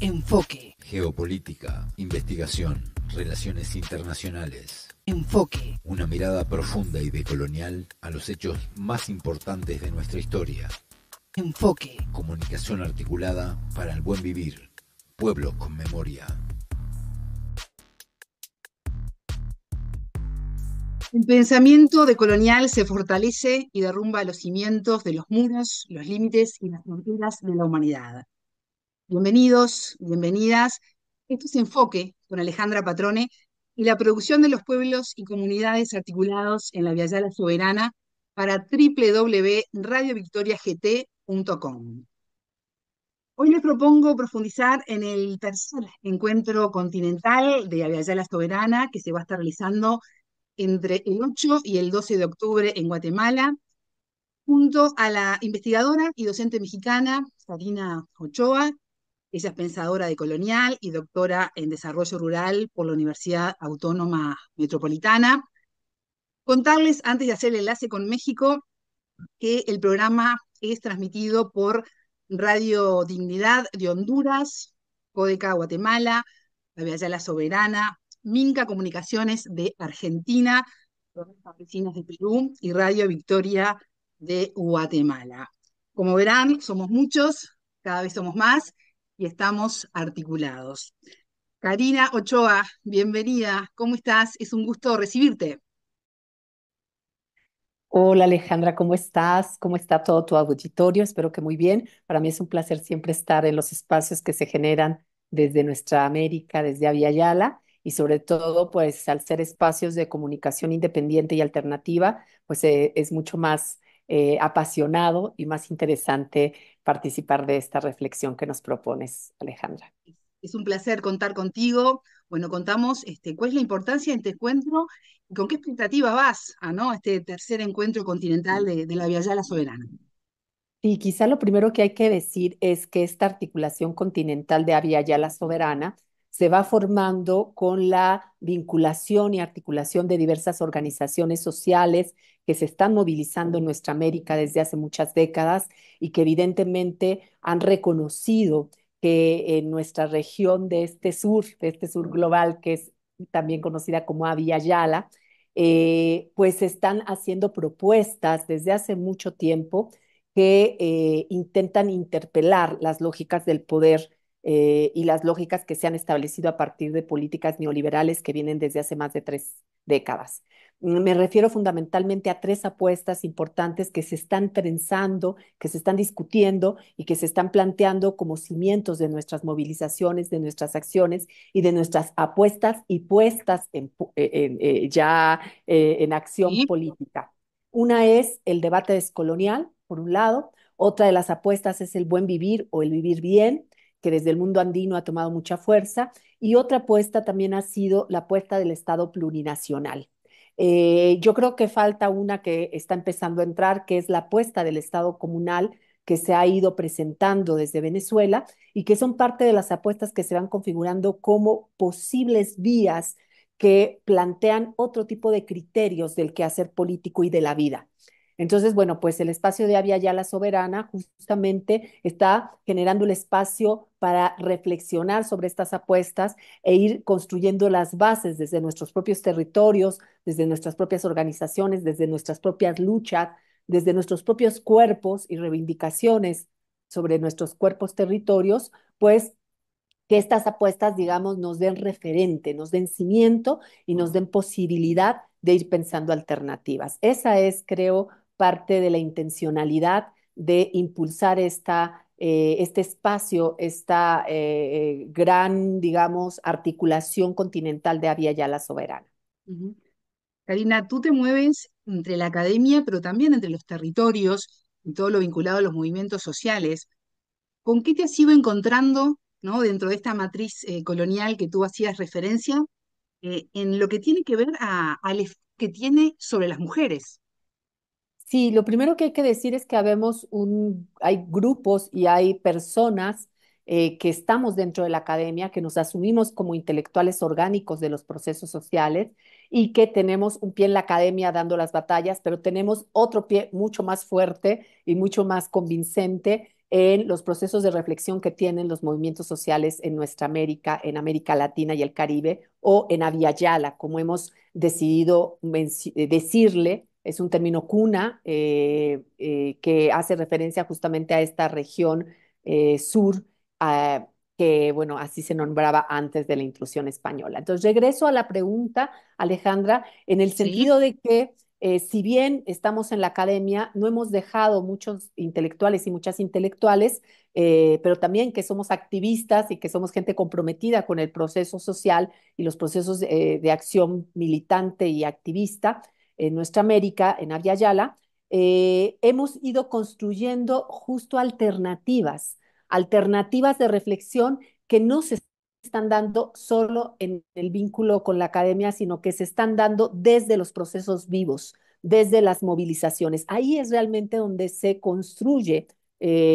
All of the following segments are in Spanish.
Enfoque. Geopolítica, investigación, relaciones internacionales. Enfoque. Una mirada profunda y decolonial a los hechos más importantes de nuestra historia. Enfoque. Comunicación articulada para el buen vivir. Pueblos con memoria. El pensamiento decolonial se fortalece y derrumba los cimientos de los muros, los límites y las fronteras de la humanidad. Bienvenidos, bienvenidas. Esto es Enfoque con Alejandra Patrone y la producción de los pueblos y comunidades articulados en la Viayala Soberana para www.radiovictoriagt.com. Hoy les propongo profundizar en el tercer encuentro continental de Viayala Soberana que se va a estar realizando entre el 8 y el 12 de octubre en Guatemala, junto a la investigadora y docente mexicana Karina Ochoa. Ella es pensadora decolonial y doctora en desarrollo rural por la Universidad Autónoma Metropolitana. Contarles, antes de hacer el enlace con México, que el programa es transmitido por Radio Dignidad de Honduras, Codeca Guatemala, La Viayala Soberana, Minca Comunicaciones de Argentina, Los Campesinos de Perú y Radio Victoria de Guatemala. Como verán, somos muchos, cada vez somos más y estamos articulados. Karina Ochoa, bienvenida. ¿Cómo estás? Es un gusto recibirte. Hola Alejandra, ¿cómo estás? ¿Cómo está todo tu auditorio? Espero que muy bien. Para mí es un placer siempre estar en los espacios que se generan desde nuestra América, desde Aviala, y sobre todo, pues al ser espacios de comunicación independiente y alternativa, pues es mucho más apasionado y más interesante participar de esta reflexión que nos propones, Alejandra. Es un placer contar contigo. Bueno, contamos cuál es la importancia de este encuentro y con qué expectativa vas a, ¿no?, este tercer encuentro continental de la Viayala Soberana. Y quizá lo primero que hay que decir es que esta articulación continental de Avia Yala Soberana se va formando con la vinculación y articulación de diversas organizaciones sociales que se están movilizando en nuestra América desde hace muchas décadas y que evidentemente han reconocido que en nuestra región de este sur global, que es también conocida como Avia Yala, pues están haciendo propuestas desde hace mucho tiempo que intentan interpelar las lógicas del poder y las lógicas que se han establecido a partir de políticas neoliberales que vienen desde hace más de 3 décadas. Me refiero fundamentalmente a tres apuestas importantes que se están pensando, que se están discutiendo y que se están planteando como cimientos de nuestras movilizaciones, de nuestras acciones y de nuestras apuestas y puestas en acción ¿Sí? política. Una es el debate descolonial, por un lado. Otra de las apuestas es el buen vivir o el vivir bien, que desde el mundo andino ha tomado mucha fuerza. Y otra apuesta también ha sido la apuesta del Estado plurinacional. Yo creo que falta una que está empezando a entrar, que es la apuesta del Estado comunal que se ha ido presentando desde Venezuela y que son parte de las apuestas que se van configurando como posibles vías que plantean otro tipo de criterios del quehacer político y de la vida. Entonces, bueno, pues el espacio de Avia Yala Soberana justamente está generando el espacio para reflexionar sobre estas apuestas e ir construyendo las bases desde nuestros propios territorios, desde nuestras propias organizaciones, desde nuestras propias luchas, desde nuestros propios cuerpos y reivindicaciones sobre nuestros cuerpos territorios, pues que estas apuestas, digamos, nos den referente, nos den cimiento y nos den posibilidad de ir pensando alternativas. Esa es, creo, parte de la intencionalidad de impulsar este espacio, esta gran, digamos, articulación continental de Avia Yala Soberana. Ujú. Karina, tú te mueves entre la academia, pero también entre los territorios y todo lo vinculado a los movimientos sociales. ¿Con qué te has ido encontrando, ¿no?, dentro de esta matriz colonial que tú hacías referencia, en lo que tiene que ver al efecto que tiene sobre las mujeres? Sí, lo primero que hay que decir es que hay grupos y hay personas que estamos dentro de la academia, que nos asumimos como intelectuales orgánicos de los procesos sociales y que tenemos un pie en la academia dando las batallas, pero tenemos otro pie mucho más fuerte y mucho más convincente en los procesos de reflexión que tienen los movimientos sociales en nuestra América, en América Latina y el Caribe, o en Abya Yala, como hemos decidido decirle, es un término cuna que hace referencia justamente a esta región sur, uh, que, bueno, así se nombraba antes de la intrusión española. Entonces, regreso a la pregunta, Alejandra, en el ¿sí? sentido de que si bien estamos en la academia, no hemos dejado muchos intelectuales y muchas intelectuales, pero también que somos activistas y que somos gente comprometida con el proceso social y los procesos de acción militante y activista en nuestra América, en Abya Yala, hemos ido construyendo justo alternativas de reflexión que no se están dando solo en el vínculo con la academia, sino que se están dando desde los procesos vivos, desde las movilizaciones. Ahí es realmente donde se construye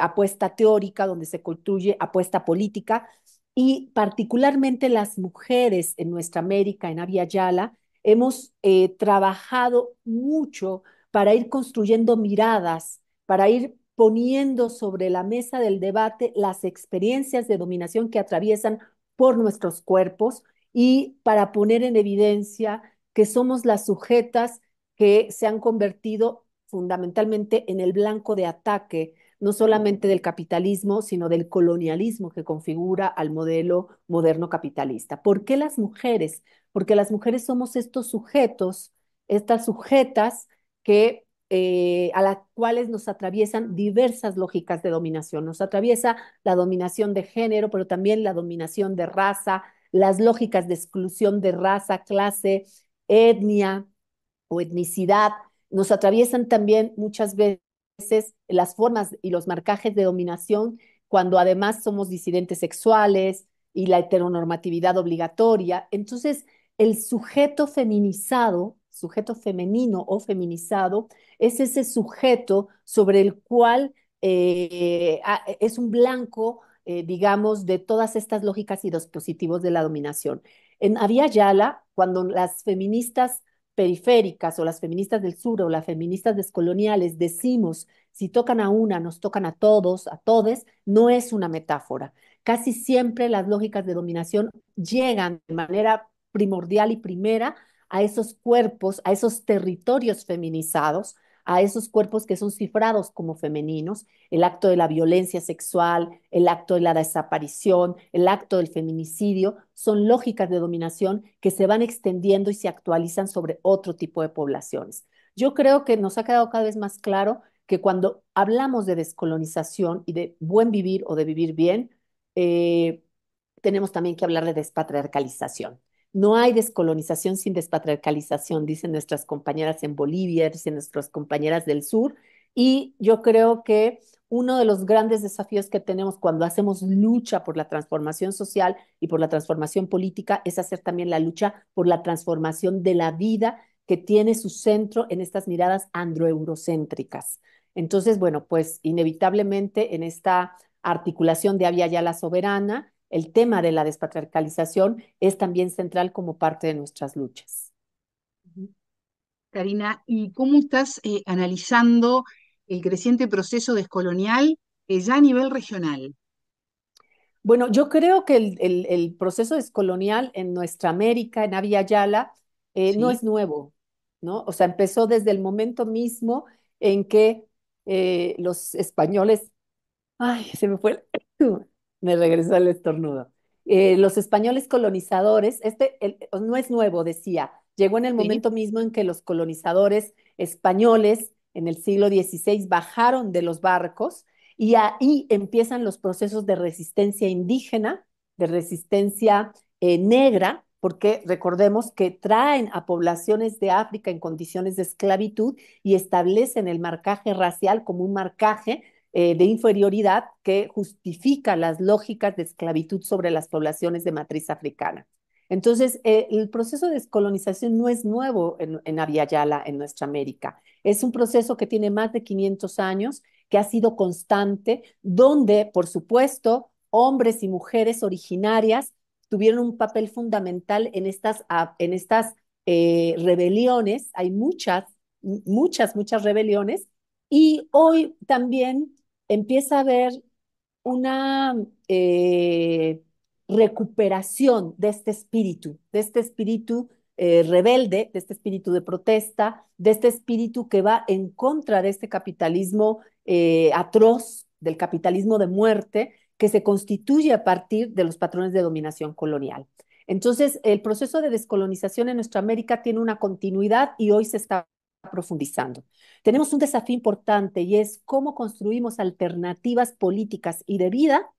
apuesta teórica, donde se construye apuesta política y particularmente las mujeres en nuestra América, en Abya Yala, hemos trabajado mucho para ir construyendo miradas, para ir poniendo sobre la mesa del debate las experiencias de dominación que atraviesan por nuestros cuerpos y para poner en evidencia que somos las sujetas que se han convertido fundamentalmente en el blanco de ataque, no solamente del capitalismo, sino del colonialismo que configura al modelo moderno capitalista. ¿Por qué las mujeres? Porque las mujeres somos estos sujetos, estas sujetas que a las cuales nos atraviesan diversas lógicas de dominación. Nos atraviesa la dominación de género, pero también la dominación de raza, las lógicas de exclusión de raza, clase, etnia o etnicidad. Nos atraviesan también muchas veces las formas y los marcajes de dominación cuando además somos disidentes sexuales y la heteronormatividad obligatoria. Entonces, el sujeto feminizado, sujeto femenino o feminizado, es ese sujeto sobre el cual es un blanco, digamos, de todas estas lógicas y dispositivos de la dominación. En Abya Yala, cuando las feministas periféricas o las feministas del sur o las feministas descoloniales decimos, si tocan a una, nos tocan a todos, a todes, no es una metáfora. Casi siempre las lógicas de dominación llegan de manera primordial y primera a esos cuerpos, a esos territorios feminizados, a esos cuerpos que son cifrados como femeninos, el acto de la violencia sexual, el acto de la desaparición, el acto del feminicidio, son lógicas de dominación que se van extendiendo y se actualizan sobre otro tipo de poblaciones. Yo creo que nos ha quedado cada vez más claro que cuando hablamos de descolonización y de buen vivir o de vivir bien, eh, tenemos también que hablar de despatriarcalización. No hay descolonización sin despatriarcalización, dicen nuestras compañeras en Bolivia, dicen nuestras compañeras del sur, y yo creo que uno de los grandes desafíos que tenemos cuando hacemos lucha por la transformación social y por la transformación política es hacer también la lucha por la transformación de la vida que tiene su centro en estas miradas androeurocéntricas. Entonces, bueno, pues inevitablemente en esta articulación de Abya Yala Soberana, el tema de la despatriarcalización es también central como parte de nuestras luchas. Karina, ¿y cómo estás analizando el creciente proceso descolonial ya a nivel regional? Bueno, yo creo que el proceso descolonial en nuestra América, en Abya Yala, no ¿Sí? es nuevo, ¿no? O sea, empezó desde el momento mismo en que los españoles, ay, se me fue, me regresó el estornudo. Los españoles colonizadores, no es nuevo, decía, llegó en el ¿Sí? momento mismo en que los colonizadores españoles en el siglo XVI bajaron de los barcos y ahí empiezan los procesos de resistencia indígena, de resistencia negra, porque recordemos que traen a poblaciones de África en condiciones de esclavitud y establecen el marcaje racial como un marcaje de inferioridad que justifica las lógicas de esclavitud sobre las poblaciones de matriz africana. Entonces, el proceso de descolonización no es nuevo en Abya Yala, en nuestra América. Es un proceso que tiene más de 500 años, que ha sido constante, donde, por supuesto, hombres y mujeres originarias tuvieron un papel fundamental en estas rebeliones. Hay muchas rebeliones. Y hoy también empieza a haber una recuperación de este espíritu rebelde, de este espíritu de protesta, de este espíritu que va en contra de este capitalismo atroz, del capitalismo de muerte, que se constituye a partir de los patrones de dominación colonial. Entonces, el proceso de descolonización en nuestra América tiene una continuidad y hoy se está profundizando. Tenemos un desafío importante y es cómo construimos alternativas políticas y de vida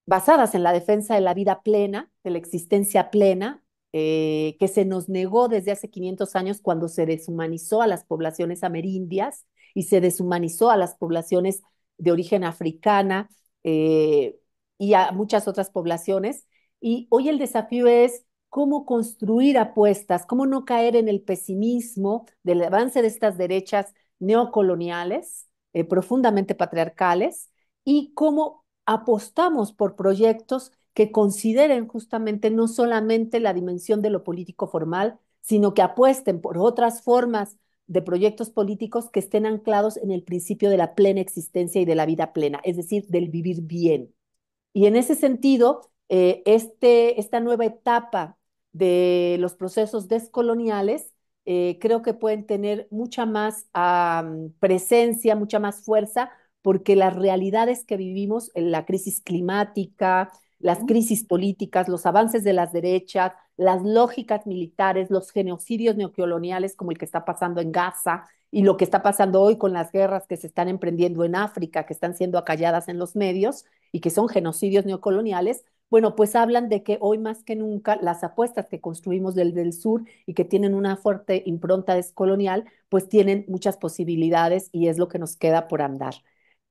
basadas en la defensa de la vida plena, de la existencia plena, que se nos negó desde hace 500 años cuando se deshumanizó a las poblaciones amerindias y se deshumanizó a las poblaciones de origen africana y a muchas otras poblaciones. Y hoy el desafío es cómo construir apuestas, cómo no caer en el pesimismo del avance de estas derechas neocoloniales, profundamente patriarcales, y cómo apostamos por proyectos que consideren justamente no solamente la dimensión de lo político formal, sino que apuesten por otras formas de proyectos políticos que estén anclados en el principio de la plena existencia y de la vida plena, es decir, del vivir bien. Y en ese sentido, esta nueva etapa de los procesos descoloniales creo que pueden tener mucha más presencia, mucha más fuerza, porque las realidades que vivimos, la crisis climática, las crisis políticas, los avances de las derechas, las lógicas militares, los genocidios neocoloniales como el que está pasando en Gaza y lo que está pasando hoy con las guerras que se están emprendiendo en África, que están siendo acalladas en los medios, y que son genocidios neocoloniales, bueno, pues hablan de que hoy más que nunca las apuestas que construimos del sur y que tienen una fuerte impronta descolonial, pues tienen muchas posibilidades y es lo que nos queda por andar.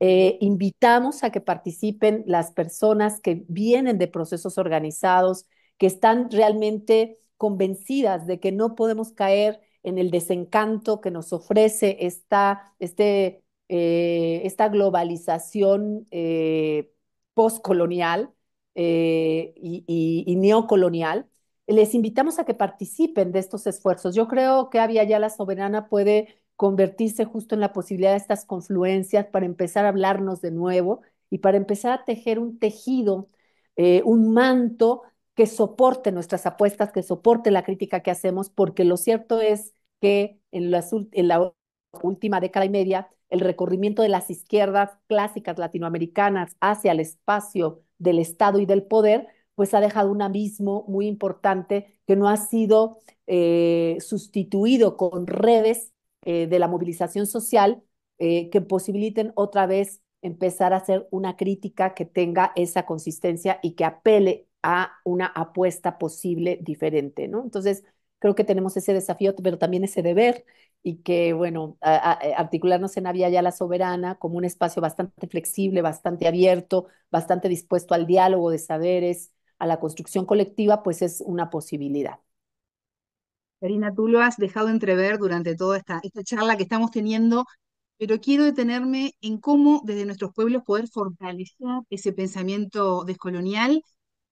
Invitamos a que participen las personas que vienen de procesos organizados, que están realmente convencidas de que no podemos caer en el desencanto que nos ofrece esta globalización postcolonial y neocolonial. Les invitamos a que participen de estos esfuerzos. Yo creo que Avia Yala Soberana puede convertirse justo en la posibilidad de estas confluencias para empezar a hablarnos de nuevo y para empezar a tejer un tejido, un manto que soporte nuestras apuestas, que soporte la crítica que hacemos, porque lo cierto es que en la última década y media, el recorrimiento de las izquierdas clásicas latinoamericanas hacia el espacio del Estado y del poder, pues ha dejado un abismo muy importante que no ha sido sustituido con redes de la movilización social que posibiliten otra vez empezar a hacer una crítica que tenga esa consistencia y que apele a una apuesta posible diferente, ¿no? Entonces, creo que tenemos ese desafío, pero también ese deber y que, bueno, articularnos en Avia Yala Soberana como un espacio bastante flexible, bastante abierto, bastante dispuesto al diálogo de saberes, a la construcción colectiva, pues es una posibilidad. Karina, tú lo has dejado entrever durante toda esta charla que estamos teniendo, pero quiero detenerme en cómo desde nuestros pueblos poder fortalecer ese pensamiento descolonial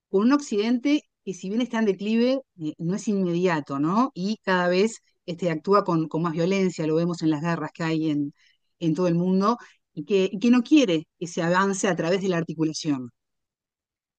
con un occidente que si bien está en declive, no es inmediato, ¿no? Y cada vez actúa con más violencia, lo vemos en las guerras que hay en todo el mundo, y que no quiere que se avance a través de la articulación.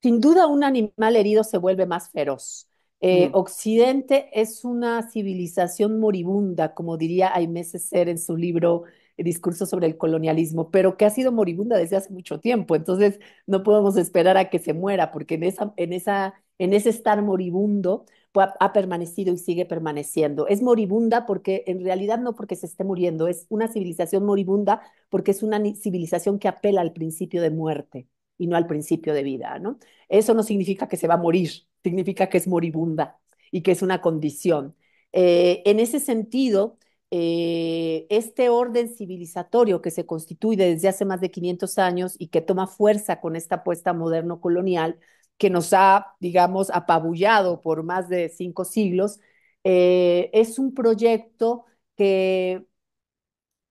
Sin duda, un animal herido se vuelve más feroz. Mm. Occidente es una civilización moribunda, como diría Aimé Césaire en su libro Discurso sobre el colonialismo, pero que ha sido moribunda desde hace mucho tiempo. Entonces, no podemos esperar a que se muera, porque en ese estar moribundo pues, ha permanecido y sigue permaneciendo. Es moribunda porque en realidad no porque se esté muriendo, es una civilización moribunda porque es una civilización que apela al principio de muerte y no al principio de vida, ¿no? Eso no significa que se va a morir, significa que es moribunda y que es una condición. En ese sentido, este orden civilizatorio que se constituye desde hace más de 500 años y que toma fuerza con esta apuesta moderno-colonial, que nos ha, digamos, apabullado por más de 5 siglos, es un proyecto que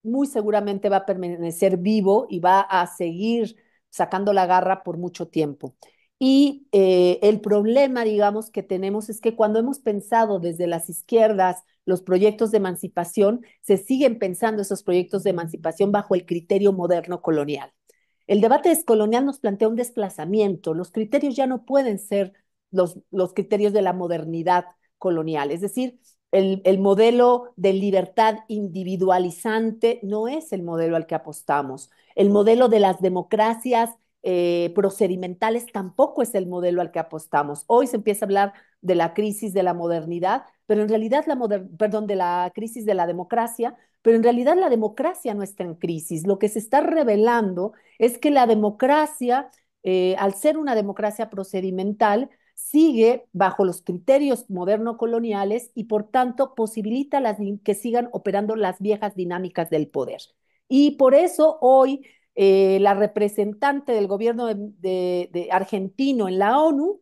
muy seguramente va a permanecer vivo y va a seguir sacando la garra por mucho tiempo. Y el problema, digamos, que tenemos es que cuando hemos pensado desde las izquierdas los proyectos de emancipación, se siguen pensando esos proyectos de emancipación bajo el criterio moderno colonial. El debate descolonial nos plantea un desplazamiento. Los criterios ya no pueden ser los criterios de la modernidad colonial. Es decir, el modelo de libertad individualizante no es el modelo al que apostamos. El modelo de las democracias procedimentales tampoco es el modelo al que apostamos. Hoy se empieza a hablar de la crisis de la modernidad, pero en realidad perdón, de la crisis de la democracia, pero en realidad la democracia no está en crisis. Lo que se está revelando es que la democracia, al ser una democracia procedimental, sigue bajo los criterios moderno-coloniales y por tanto posibilita que sigan operando las viejas dinámicas del poder. Y por eso hoy la representante del gobierno de argentino en la ONU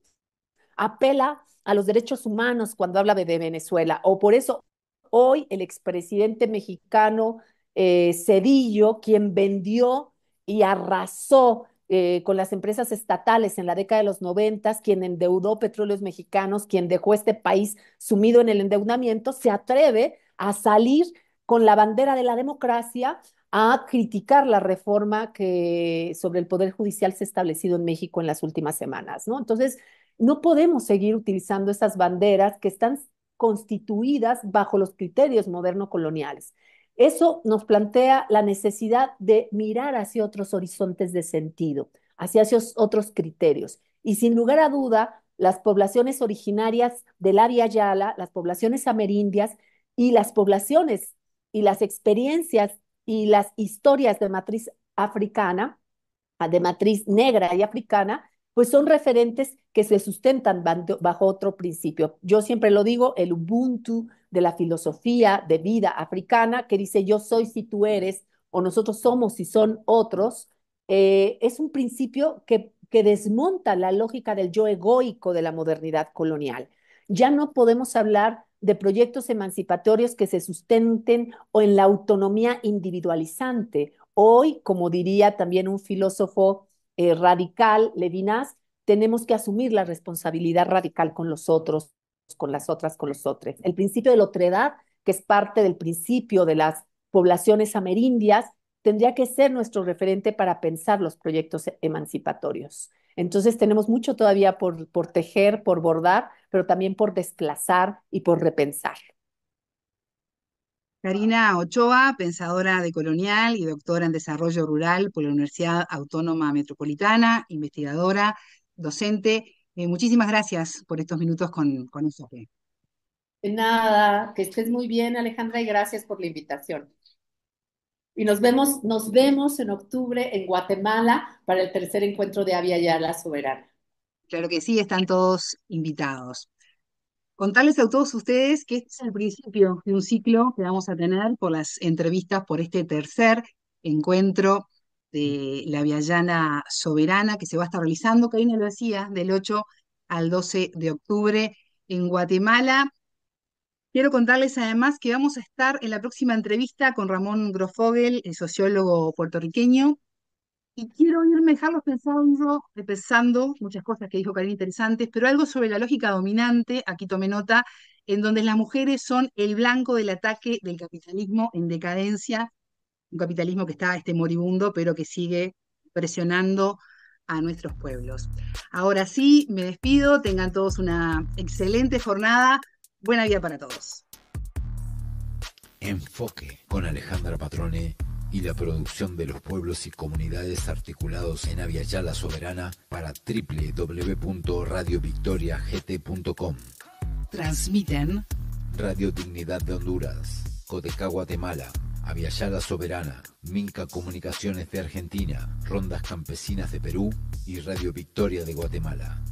apela a los derechos humanos cuando habla de Venezuela, o por eso hoy el expresidente mexicano Cedillo, quien vendió y arrasó con las empresas estatales en la década de los 90, quien endeudó petróleos mexicanos, quien dejó este país sumido en el endeudamiento, se atreve a salir con la bandera de la democracia a criticar la reforma que sobre el Poder Judicial se ha establecido en México en las últimas semanas, ¿no? Entonces, no podemos seguir utilizando esas banderas que están constituidas bajo los criterios moderno-coloniales. Eso nos plantea la necesidad de mirar hacia otros horizontes de sentido, hacia esos otros criterios. Y sin lugar a duda, las poblaciones originarias del Abya Yala, las poblaciones amerindias y las poblaciones y las experiencias y las historias de matriz africana, de matriz negra y africana, pues son referentes que se sustentan bajo otro principio. Yo siempre lo digo, el Ubuntu de la filosofía de vida africana, que dice yo soy si tú eres, o nosotros somos si son otros, es un principio que desmonta la lógica del yo egoico de la modernidad colonial. Ya no podemos hablar de proyectos emancipatorios que se sustenten o en la autonomía individualizante. Hoy, como diría también un filósofo radical, Levinas, tenemos que asumir la responsabilidad radical con los otros, con las otras, con los otros. El principio de la otredad, que es parte del principio de las poblaciones amerindias, tendría que ser nuestro referente para pensar los proyectos emancipatorios. Entonces tenemos mucho todavía por tejer, por bordar, pero también por desplazar y por repensar. Karina Ochoa, pensadora decolonial y doctora en desarrollo rural por la Universidad Autónoma Metropolitana, investigadora, docente. Muchísimas gracias por estos minutos con Enfoque. De nada, que estés muy bien, Alejandra, y gracias por la invitación. Y nos vemos en octubre en Guatemala para el tercer encuentro de Abya Yala Soberana. Claro que sí, están todos invitados. Contarles a todos ustedes que este es el principio de un ciclo que vamos a tener por las entrevistas por este tercer encuentro de la Abya Yala Soberana que se va a estar realizando, Karina lo decía, del 8 al 12 de octubre en Guatemala. Quiero contarles además que vamos a estar en la próxima entrevista con Ramón Grofogel, el sociólogo puertorriqueño, y quiero irme, dejarlos pensando muchas cosas que dijo Karina interesantes, pero algo sobre la lógica dominante, aquí tomé nota, en donde las mujeres son el blanco del ataque del capitalismo en decadencia, un capitalismo que está moribundo, pero que sigue presionando a nuestros pueblos. Ahora sí, me despido, tengan todos una excelente jornada, buena vida para todos. Enfoque con Alejandra Patrone y la producción de los pueblos y comunidades articulados en Abya Yala Soberana para www.radiovictoriagt.com. Transmiten Radio Dignidad de Honduras, Codecá Guatemala, Abya Yala Soberana, Minca Comunicaciones de Argentina, Rondas Campesinas de Perú y Radio Victoria de Guatemala.